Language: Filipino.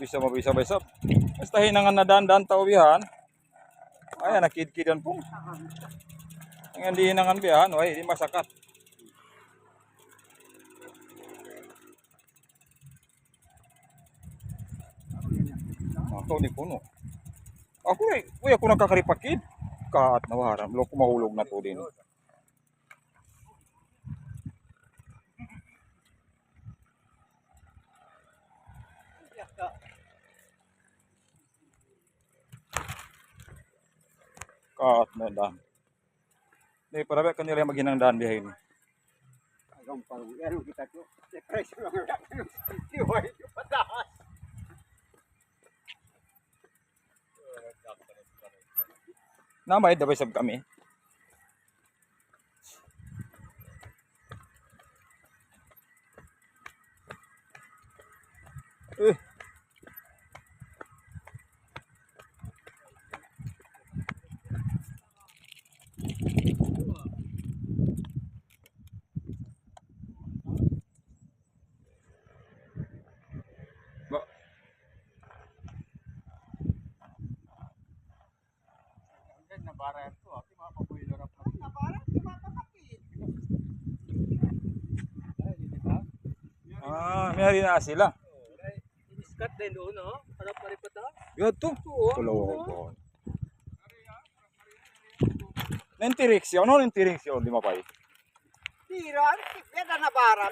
bisa mabisa-bisa. Basta hinangan na dandan taubihan. Ay, nakidkidan po. Ang hindi hinangan bihan, ay, di masakat. Ako ni puno. Ako eh, uy, ako nakakaripakid. Kaat na waram, lo kumahulog na to din. Kaat na dan. Di para ba kanila maghinang daan bihay ni. Agam pa ano kita to. Presyo lang natin. Iway pataas. Namay dabay sab kami. Eh. Ba. Nabara ito. Aki mga pabuilo rap. Nabara, di ba kapit? May hari na sila. Iniskat din doon, no? Harap pa rin pata. Yo to. Tulo ko. Nentireksyon, no nentireksyon di mapay. Tira, yan na nabara.